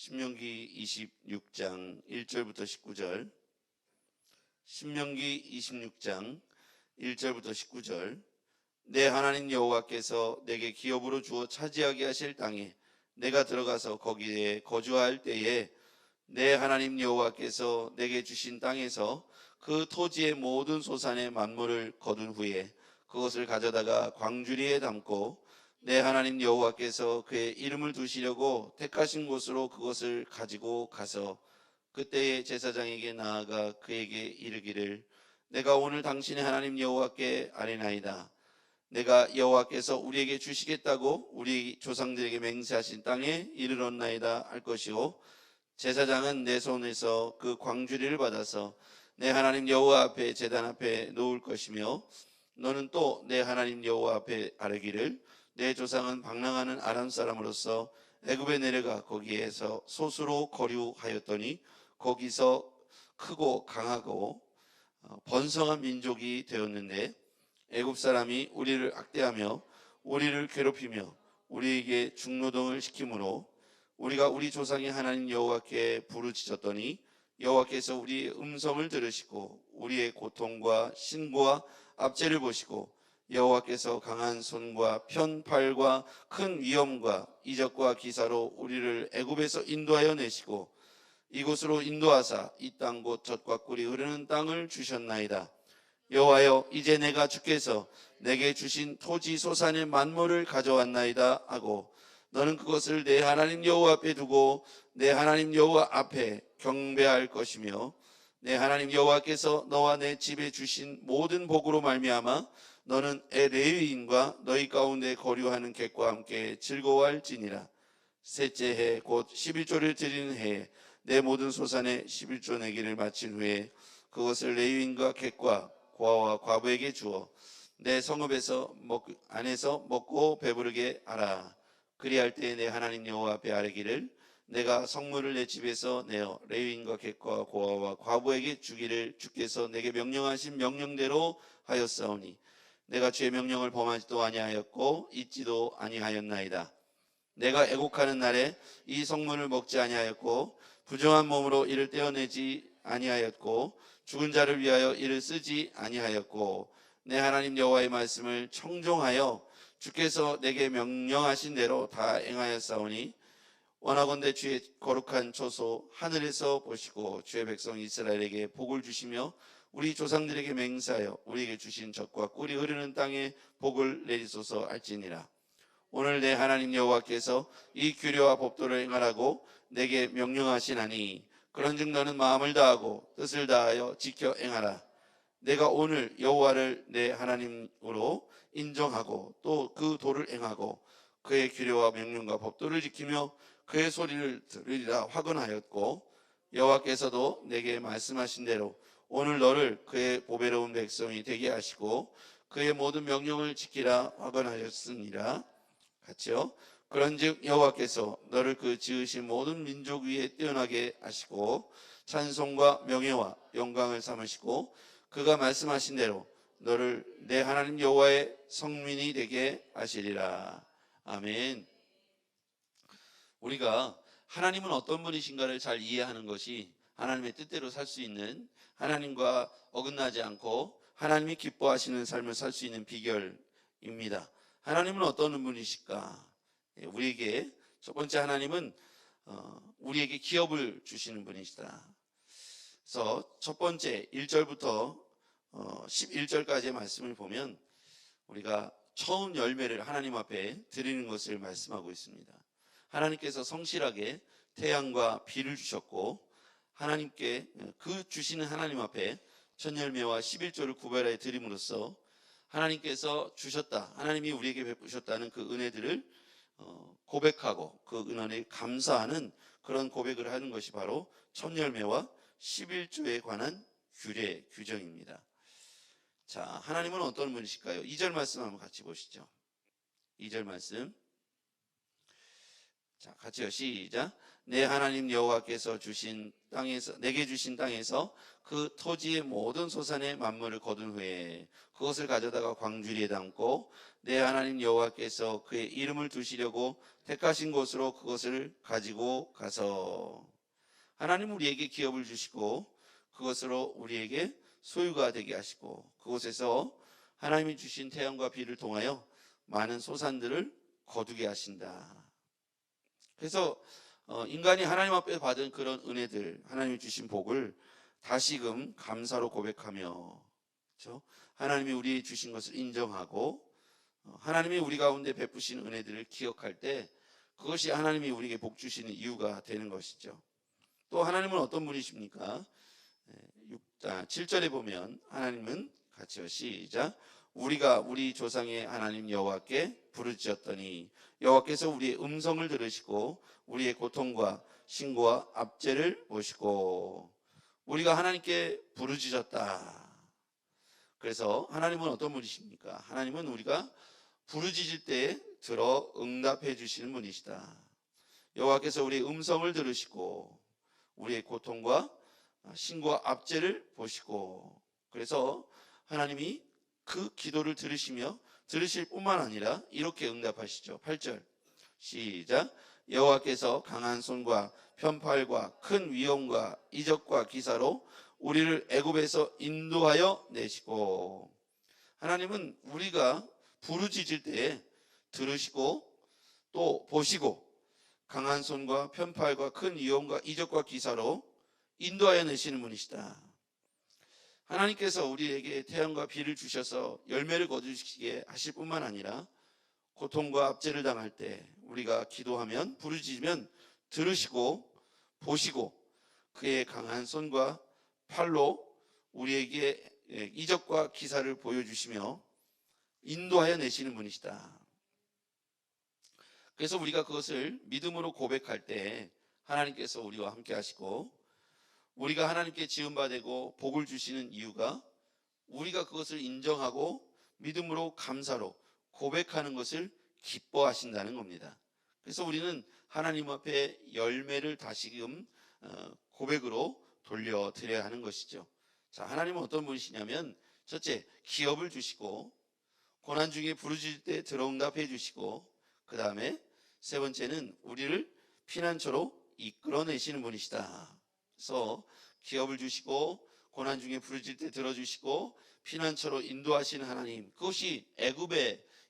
신명기 26장 1절부터 19절, 신명기 26장 1절부터 19절. 내 하나님 여호와께서 내게 기업으로 주어 차지하게 하실 땅에 내가 들어가서 거기에 거주할 때에 내 하나님 여호와께서 내게 주신 땅에서 그 토지의 모든 소산의 만물을 거둔 후에 그것을 가져다가 광주리에 담고 내 하나님 여호와께서 그의 이름을 두시려고 택하신 곳으로 그것을 가지고 가서 그때의 제사장에게 나아가 그에게 이르기를 내가 오늘 당신의 하나님 여호와께 아뢰나이다. 내가 여호와께서 우리에게 주시겠다고 우리 조상들에게 맹세하신 땅에 이르렀나이다 할 것이요, 제사장은 내 손에서 그 광주리를 받아서 내 하나님 여호와 앞에 제단 앞에 놓을 것이며 너는 또 내 하나님 여호와 앞에 아뢰기를 내 조상은 방랑하는 아람 사람으로서 애굽에 내려가 거기에서 소수로 거류하였더니 거기서 크고 강하고 번성한 민족이 되었는데 애굽 사람이 우리를 악대하며 우리를 괴롭히며 우리에게 중노동을 시키므로 우리가 우리 조상의 하나님 여호와께 부르짖었더니 여호와께서 우리의 음성을 들으시고 우리의 고통과 신고와 압제를 보시고 여호와께서 강한 손과 편팔과 큰 위엄과 이적과 기사로 우리를 애굽에서 인도하여 내시고 이곳으로 인도하사 이 땅 곧 젖과 꿀이 흐르는 땅을 주셨나이다. 여호와여, 이제 내가 주께서 내게 주신 토지 소산의 만물을 가져왔나이다 하고 너는 그것을 내 하나님 여호와 앞에 두고 내 하나님 여호와 앞에 경배할 것이며 내 하나님 여호와께서 너와 내 집에 주신 모든 복으로 말미암아 너는 레위인과 너희 가운데 거류하는 객과 함께 즐거워할지니라. 셋째 해 곧 11조를 드리는 해에 내 모든 소산의 11조 내기를 마친 후에 그것을 레위인과 객과 고아와 과부에게 주어 내 성읍에서 안에서 먹고 배부르게 하라. 그리할 때에 내 하나님 여호와 앞에 아뢰기를 내가 성물을 내 집에서 내어 레위인과 객과 고아와 과부에게 주기를 주께서 내게 명령하신 명령대로 하였사오니 내가 주의 명령을 범하지도 아니하였고 잊지도 아니하였나이다. 내가 애곡하는 날에 이 성물을 먹지 아니하였고 부정한 몸으로 이를 떼어내지 아니하였고 죽은 자를 위하여 이를 쓰지 아니하였고 내 하나님 여호와의 말씀을 청종하여 주께서 내게 명령하신 대로 다 행하였사오니 원하건대 주의 거룩한 초소 하늘에서 보시고 주의 백성 이스라엘에게 복을 주시며 우리 조상들에게 맹세하여 우리에게 주신 젖과 꿀이 흐르는 땅에 복을 내리소서 할지니라. 오늘 내 하나님 여호와께서 이 규례와 법도를 행하라고 내게 명령하시나니 그런즉 너는 마음을 다하고 뜻을 다하여 지켜 행하라. 내가 오늘 여호와를 내 하나님으로 인정하고 또 그 도를 행하고 그의 규례와 명령과 법도를 지키며 그의 소리를 들으리라 화근하였고 여호와께서도 내게 말씀하신 대로 오늘 너를 그의 보배로운 백성이 되게 하시고 그의 모든 명령을 지키라 화근하였으니라. 같이요. 그런즉 여호와께서 너를 그 지으신 모든 민족 위에 뛰어나게 하시고 찬송과 명예와 영광을 삼으시고 그가 말씀하신 대로 너를 내 하나님 여호와의 성민이 되게 하시리라. 아멘. 우리가 하나님은 어떤 분이신가를 잘 이해하는 것이 하나님의 뜻대로 살 수 있는, 하나님과 어긋나지 않고 하나님이 기뻐하시는 삶을 살 수 있는 비결입니다. 하나님은 어떤 분이실까? 우리에게 첫 번째, 하나님은 우리에게 기업을 주시는 분이시다. 그래서 첫 번째 1절부터 11절까지의 말씀을 보면 우리가 처음 열매를 하나님 앞에 드리는 것을 말씀하고 있습니다. 하나님께서 성실하게 태양과 비를 주셨고 하나님께 그 주시는 하나님 앞에 첫 열매와 11조를 구별하여 드림으로써 하나님께서 주셨다, 하나님이 우리에게 베푸셨다는 그 은혜들을 고백하고 그 은혜에 감사하는 그런 고백을 하는 것이 바로 첫 열매와 11조에 관한 규례, 규정입니다. 자, 하나님은 어떤 분이실까요? 2절 말씀 한번 같이 보시죠. 2절 말씀. 자, 같이요. 시작. 내 하나님 여호와께서 주신 땅에서 내게 주신 땅에서 그 토지의 모든 소산의 만물을 거둔 후에 그것을 가져다가 광주리에 담고 내 하나님 여호와께서 그의 이름을 두시려고 택하신 곳으로 그것을 가지고 가서. 하나님은 우리에게 기업을 주시고 그것으로 우리에게 소유가 되게 하시고 그곳에서 하나님이 주신 태양과 비를 통하여 많은 소산들을 거두게 하신다. 그래서 인간이 하나님 앞에 받은 그런 은혜들, 하나님이 주신 복을 다시금 감사로 고백하며, 그렇죠? 하나님이 우리에게 주신 것을 인정하고 하나님이 우리 가운데 베푸신 은혜들을 기억할 때 그것이 하나님이 우리에게 복 주시는 이유가 되는 것이죠. 또 하나님은 어떤 분이십니까? 7절에 보면 하나님은 같이요, 시작. 우리가 우리 조상의 하나님 여호와께 부르짖었더니 여호와께서 우리의 음성을 들으시고 우리의 고통과 신고와 압제를 보시고. 우리가 하나님께 부르짖었다. 그래서 하나님은 어떤 분이십니까? 하나님은 우리가 부르짖을 때 들어 응답해 주시는 분이시다. 여호와께서 우리의 음성을 들으시고 우리의 고통과 신고와 압제를 보시고, 그래서 하나님이 그 기도를 들으시며 들으실 뿐만 아니라 이렇게 응답하시죠. 8절 시작. 여호와께서 강한 손과 편팔과 큰 위엄과 이적과 기사로 우리를 애굽에서 인도하여 내시고. 하나님은 우리가 부르짖을 때 들으시고 또 보시고 강한 손과 편팔과 큰 위엄과 이적과 기사로 인도하여 내시는 분이시다. 하나님께서 우리에게 태양과 비를 주셔서 열매를 거두시게 하실 뿐만 아니라 고통과 압제를 당할 때 우리가 기도하면 부르짖으면 들으시고 보시고 그의 강한 손과 팔로 우리에게 이적과 기사를 보여주시며 인도하여 내시는 분이시다. 그래서 우리가 그것을 믿음으로 고백할 때 하나님께서 우리와 함께 하시고, 우리가 하나님께 지음받고 복을 주시는 이유가 우리가 그것을 인정하고 믿음으로 감사로 고백하는 것을 기뻐하신다는 겁니다. 그래서 우리는 하나님 앞에 열매를 다시금 고백으로 돌려드려야 하는 것이죠. 자, 하나님은 어떤 분이시냐면, 첫째, 기업을 주시고 고난 중에 부르짖을 때 들어응답해 주시고, 그 다음에 세 번째는 우리를 피난처로 이끌어내시는 분이시다. 그래서 기업을 주시고 고난 중에 부르짖을 때 들어주시고 피난처로 인도하시는 하나님, 그것이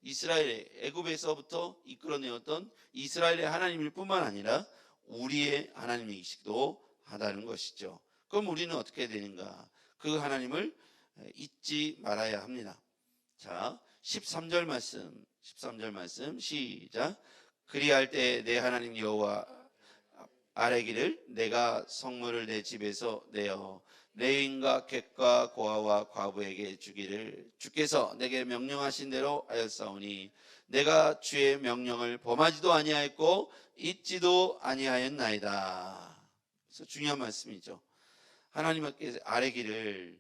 애굽에서부터 이끌어내었던 이스라엘의 하나님일 뿐만 아니라 우리의 하나님이시기도 하다는 것이죠. 그럼 우리는 어떻게 되는가? 그 하나님을 잊지 말아야 합니다. 자, 13절 말씀 시작. 그리할 때 내 하나님 여호와 아뢰기를 내가 성물을 내 집에서 내어 레위인과 객과 고아와 과부에게 주기를 주께서 내게 명령하신 대로 하였사오니 내가 주의 명령을 범하지도 아니하였고 잊지도 아니하였나이다. 그래서 중요한 말씀이죠. 하나님께 아뢰기를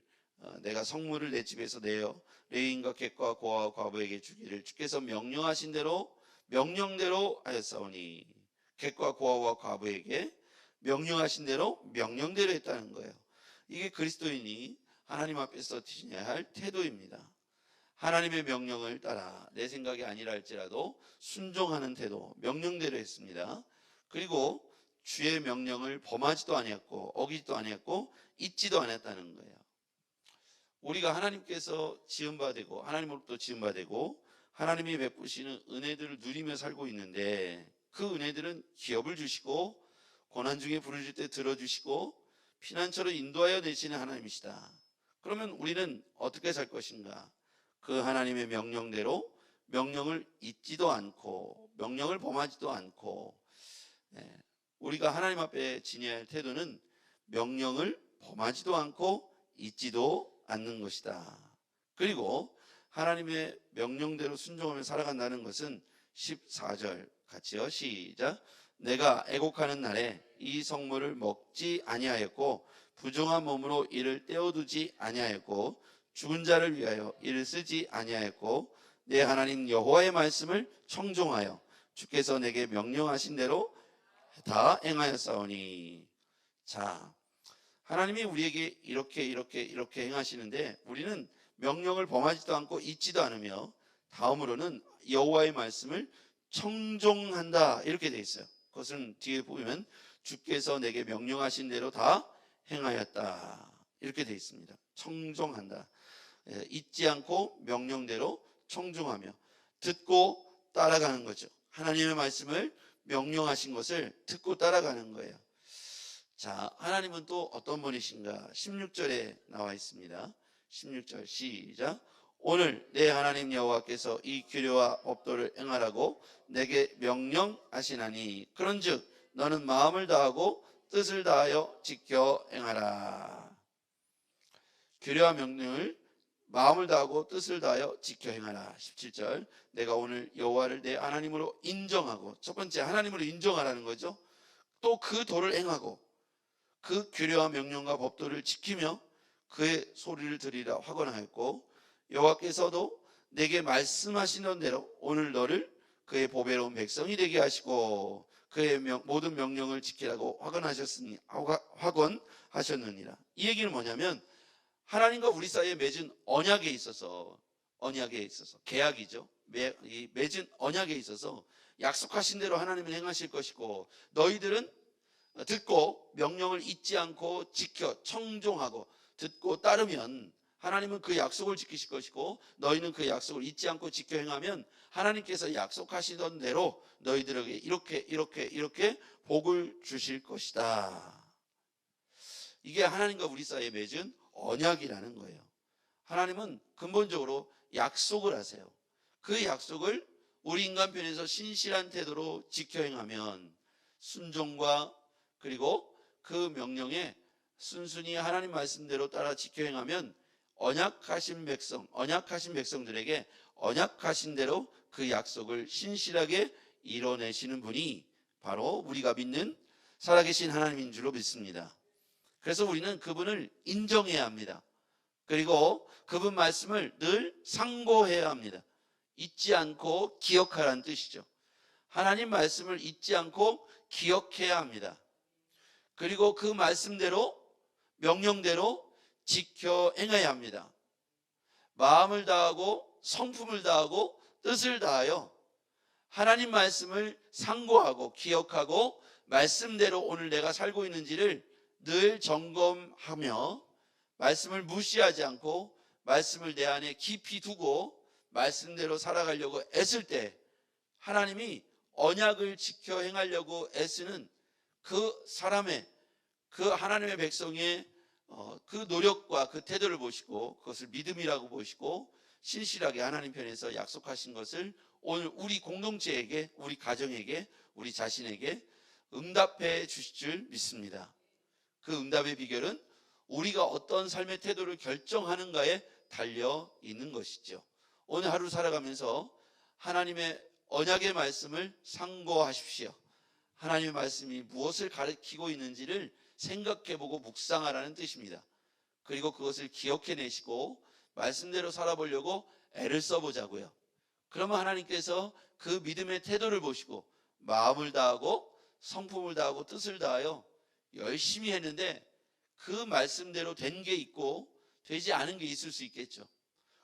내가 성물을 내 집에서 내어 레위인과 객과 고아와 과부에게 주기를 주께서 명령하신 대로 명령대로 하였사오니, 객과 고아와 과부에게 명령하신 대로 명령대로 했다는 거예요. 이게 그리스도인이 하나님 앞에서 지녀야 할 태도입니다. 하나님의 명령을 따라 내 생각이 아니라 할지라도 순종하는 태도, 명령대로 했습니다. 그리고 주의 명령을 범하지도 아니었고 어기지도 아니었고 잊지도 않았다는 거예요. 우리가 하나님께서 지음받고 하나님으로부터 지음받고 하나님이 베푸시는 은혜들을 누리며 살고 있는데, 그 은혜들은 기업을 주시고 고난 중에 부르짖을 때 들어주시고 피난처로 인도하여 내시는 하나님이시다. 그러면 우리는 어떻게 살 것인가? 그 하나님의 명령대로 명령을 잊지도 않고 명령을 범하지도 않고, 우리가 하나님 앞에 지녀야 할 태도는 명령을 범하지도 않고 잊지도 않는 것이다. 그리고 하나님의 명령대로 순종하며 살아간다는 것은 14절 같이요, 시작. 내가 애곡하는 날에 이 성물을 먹지 아니하였고 부정한 몸으로 이를 떼어두지 아니하였고 죽은 자를 위하여 이를 쓰지 아니하였고 내 하나님 여호와의 말씀을 청종하여 주께서 내게 명령하신 대로 다 행하였사오니. 자, 하나님이 우리에게 이렇게 행하시는데 우리는 명령을 범하지도 않고 잊지도 않으며 다음으로는 여호와의 말씀을 청종한다 이렇게 돼 있어요. 그것은 뒤에 보면 주께서 내게 명령하신 대로 다 행하였다 이렇게 돼 있습니다. 청종한다. 잊지 않고 명령대로 청종하며 듣고 따라가는 거죠. 하나님의 말씀을 명령하신 것을 듣고 따라가는 거예요. 자, 하나님은 또 어떤 분이신가? 16절에 나와 있습니다. 16절 시작. 오늘 내 하나님 여호와께서 이 규례와 법도를 행하라고 내게 명령하시나니 그런즉 너는 마음을 다하고 뜻을 다하여 지켜 행하라. 규례와 명령을 마음을 다하고 뜻을 다하여 지켜 행하라. 17절. 내가 오늘 여호와를 내 하나님으로 인정하고, 첫 번째 하나님으로 인정하라는 거죠. 또 그 도를 행하고 그 규례와 명령과 법도를 지키며 그의 소리를 들으라 확언하였고, 여호와께서도 내게 말씀하시는 대로 오늘 너를 그의 보배로운 백성이 되게 하시고 그의 모든 명령을 지키라고 확언하셨느니라. 이 얘기는 뭐냐면 하나님과 우리 사이에 맺은 언약에 있어서 계약이죠. 맺은 언약에 있어서 약속하신 대로 하나님은 행하실 것이고, 너희들은 듣고 명령을 잊지 않고 지켜 청종하고 듣고 따르면 하나님은 그 약속을 지키실 것이고, 너희는 그 약속을 잊지 않고 지켜 행하면 하나님께서 약속하시던 대로 너희들에게 이렇게 복을 주실 것이다. 이게 하나님과 우리 사이에 맺은 언약이라는 거예요. 하나님은 근본적으로 약속을 하세요. 그 약속을 우리 인간편에서 신실한 태도로 지켜 행하면, 순종과 그리고 그 명령에 순순히 하나님 말씀대로 따라 지켜 행하면 언약하신 백성들에게 언약하신 대로 그 약속을 신실하게 이뤄내시는 분이 바로 우리가 믿는 살아계신 하나님인 줄로 믿습니다. 그래서 우리는 그분을 인정해야 합니다. 그리고 그분 말씀을 늘 상고해야 합니다. 잊지 않고 기억하라는 뜻이죠. 하나님 말씀을 잊지 않고 기억해야 합니다. 그리고 그 말씀대로 명령대로 지켜 행해야 합니다. 마음을 다하고 성품을 다하고 뜻을 다하여 하나님 말씀을 상고하고 기억하고 말씀대로 오늘 내가 살고 있는지를 늘 점검하며 말씀을 무시하지 않고 말씀을 내 안에 깊이 두고 말씀대로 살아가려고 애쓸 때 하나님이 언약을 지켜 행하려고 애쓰는 그 사람의, 그 하나님의 백성의 그 노력과 그 태도를 보시고 그것을 믿음이라고 보시고 신실하게 하나님 편에서 약속하신 것을 오늘 우리 공동체에게, 우리 가정에게, 우리 자신에게 응답해 주실 줄 믿습니다. 그 응답의 비결은 우리가 어떤 삶의 태도를 결정하는가에 달려 있는 것이죠. 오늘 하루 살아가면서 하나님의 언약의 말씀을 상고하십시오. 하나님의 말씀이 무엇을 가르치고 있는지를 생각해보고 묵상하라는 뜻입니다. 그리고 그것을 기억해내시고 말씀대로 살아보려고 애를 써보자고요. 그러면 하나님께서 그 믿음의 태도를 보시고 마음을 다하고 성품을 다하고 뜻을 다하여 열심히 했는데 그 말씀대로 된 게 있고 되지 않은 게 있을 수 있겠죠.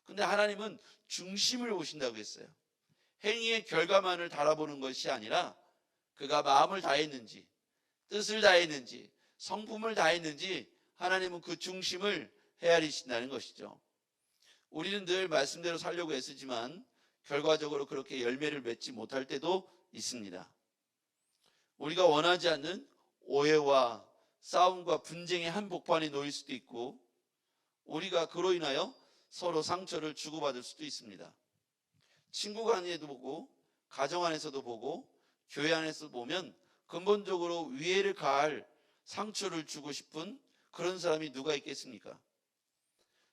근데 하나님은 중심을 보신다고 했어요. 행위의 결과만을 바라보는 것이 아니라 그가 마음을 다했는지, 뜻을 다했는지, 성품을 다했는지 하나님은 그 중심을 헤아리신다는 것이죠. 우리는 늘 말씀대로 살려고 애쓰지만 결과적으로 그렇게 열매를 맺지 못할 때도 있습니다. 우리가 원하지 않는 오해와 싸움과 분쟁의 한복판에 놓일 수도 있고, 우리가 그로 인하여 서로 상처를 주고받을 수도 있습니다. 친구 간에도 보고 가정 안에서도 보고 교회 안에서 보면 근본적으로 위해를 가할 상처를 주고 싶은 그런 사람이 누가 있겠습니까?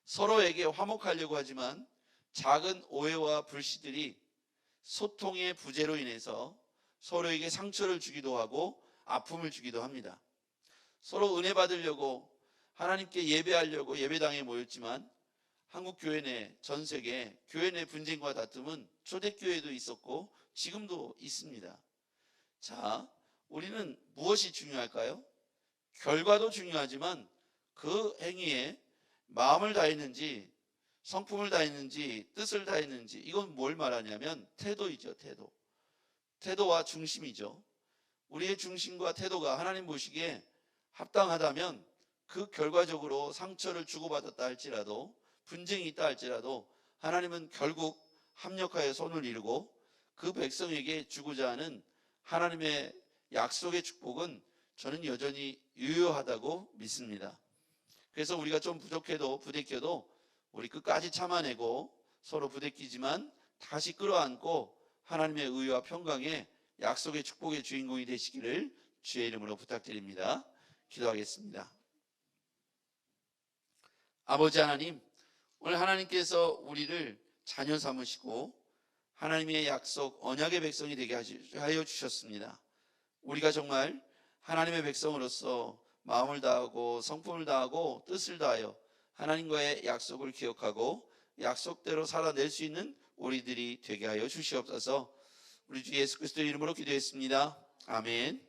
서로에게 화목하려고 하지만 작은 오해와 불씨들이 소통의 부재로 인해서 서로에게 상처를 주기도 하고 아픔을 주기도 합니다. 서로 은혜 받으려고 하나님께 예배하려고 예배당에 모였지만 한국 교회 내, 전 세계 교회 내 분쟁과 다툼은 초대교회도 있었고 지금도 있습니다. 자, 우리는 무엇이 중요할까요? 결과도 중요하지만 그 행위에 마음을 다했는지, 성품을 다했는지, 뜻을 다했는지, 이건 뭘 말하냐면 태도이죠. 태도와 중심이죠. 우리의 중심과 태도가 하나님 보시기에 합당하다면 그 결과적으로 상처를 주고받았다 할지라도, 분쟁이 있다 할지라도 하나님은 결국 합력하여 손을 이루고 그 백성에게 주고자 하는 하나님의 약속의 축복은 저는 여전히 유효하다고 믿습니다. 그래서 우리가 좀 부대껴도 우리 끝까지 참아내고 서로 부대끼지만 다시 끌어안고 하나님의 의와 평강에 약속의 축복의 주인공이 되시기를 주의 이름으로 부탁드립니다. 기도하겠습니다. 아버지 하나님, 오늘 하나님께서 우리를 자녀 삼으시고 하나님의 약속 언약의 백성이 되게 하여 주셨습니다. 우리가 정말 하나님의 백성으로서 마음을 다하고 성품을 다하고 뜻을 다하여 하나님과의 약속을 기억하고 약속대로 살아낼 수 있는 우리들이 되게 하여 주시옵소서. 우리 주 예수 그리스도의 이름으로 기도했습니다. 아멘.